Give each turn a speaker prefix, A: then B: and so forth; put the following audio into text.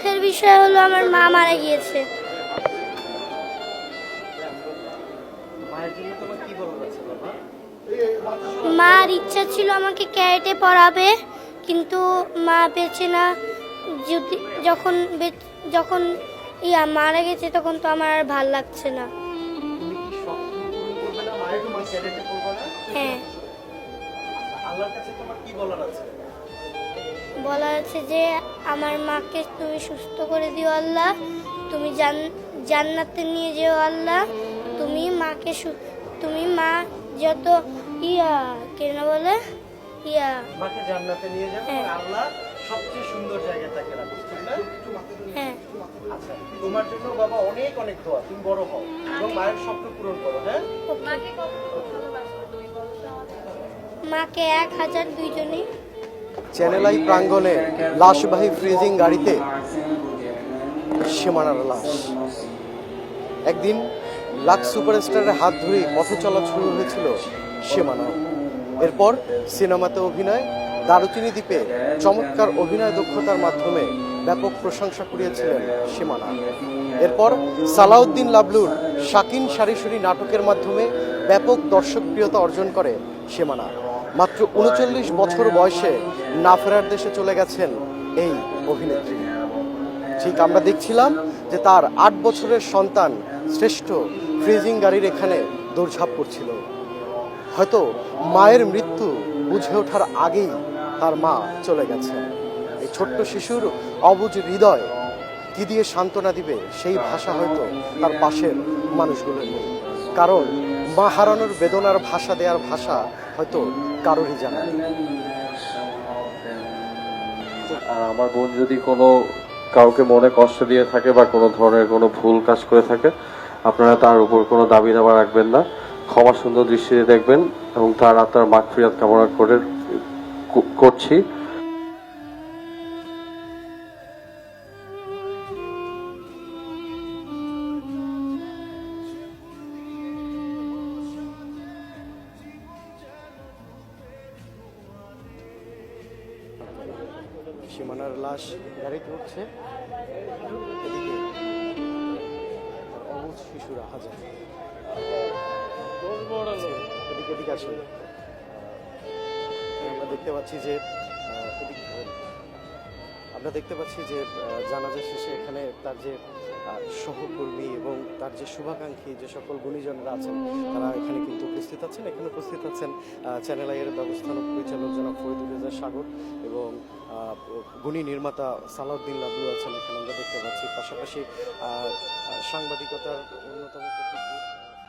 A: দুঃখের বিষয় হলো আমার মা মারা গিয়েছে। মার ইচ্ছা ছিল আমাকে ক্যারেটে পড়াবে, কিন্তু মা বেঁচে না। যদি যখন যখন মারা গেছে তখন তো আমার আর ভাল লাগছে না। হ্যাঁ, বলার আছে যে আমার মাকে তুমি সুস্থ করে দিও আল্লাহ, তুমি জান্নাতে নিয়ে যেও আল্লাহ, তুমি মাকে তুমি মা যত কেন বলে
B: মাকে জান্নাতে নিয়ে যাবে, আল্লাহ সবচেয়ে সুন্দর জায়গায় তাকে রাখবে, ঠিক না?
A: হ্যাঁ।
B: আচ্ছা, তোমার জন্য বাবা অনেক অনেক দোয়া, তুমি বড় হও এবং মায়ের স্বপ্ন পূরণ করো। হ্যাঁ,
A: মাকে 1000 দুইজনই।
C: চ্যানেল আই প্রাঙ্গণে লাশবাহী ফ্রিজিং গাড়িতে সীমানার লাশ। একদিন লাক্স সুপারস্টারের হাত ধরেই পথ চলা শুরু হয়েছিল সীমানায়। এরপর সিনেমাতে অভিনয়, দারুচিনি দ্বীপে চমৎকার অভিনয় দক্ষতার মাধ্যমে ব্যাপক প্রশংসা কুড়িয়েছিলেন সীমানা। এরপর সালাউদ্দিন লাবলুর শাকিন সারিসুরি নাটকের মাধ্যমে ব্যাপক দর্শকপ্রিয়তা অর্জন করে সীমানা। মাত্র ৩৯ বছর বয়সে না ফেরার দেশে চলে গেছেন এই অভিনেত্রী। ঠিক আমরা দেখছিলাম যে তার ৮ বছরের সন্তান শ্রেষ্ঠ ফ্রিজিং গাড়ির এখানে দৌড়ঝাঁপ করছিল। হয়তো মায়ের মৃত্যু বুঝে ওঠার আগেই তার মা চলে গেছে। এই ছোট্ট শিশুর অবুঝ হৃদয় কি দিয়ে সান্ত্বনা দিবে সেই ভাষা হয়তো তার পাশের মানুষগুলোর নেই। কারণ মা হারানোর বেদনার ভাষা দেওয়ার ভাষা হয়তো কারোরই জানা নেই।
D: আমার বোন যদি কোনো কাউকে মনে কষ্ট দিয়ে থাকে বা কোনো ধরনের কোনো ভুল কাজ করে থাকে, আপনারা তার উপর কোনো দাবি দাবা রাখবেন না, ক্ষমা সুন্দর দৃষ্টিতে দেখবেন এবং তার আত্মার মাগফিরাত কামনা করছি।
C: সীমানার লাশ গাড়িতে উঠছে, এদিকে অবুঝ শিশুরা হাজার। এদিকে এদিকে আসুন। আমরা দেখতে পাচ্ছি যে জানাজা শেষে এখানে তার যে সহকর্মী এবং তার যে শুভাকাঙ্ক্ষী যে সকল গুণীজনরা আছেন তারা এখানে কিন্তু উপস্থিত আছেন। এখানে উপস্থিত আছেন চ্যানেল আইয়ের ব্যবস্থাপক পরিচালক জনাব ফরিদুর রেজা সাগর এবং গুণী নির্মাতা সালাউদ্দিন লাবলু আছেন এখানে আমরা দেখতে পাচ্ছি। পাশাপাশি সাংবাদিকতার অন্যতম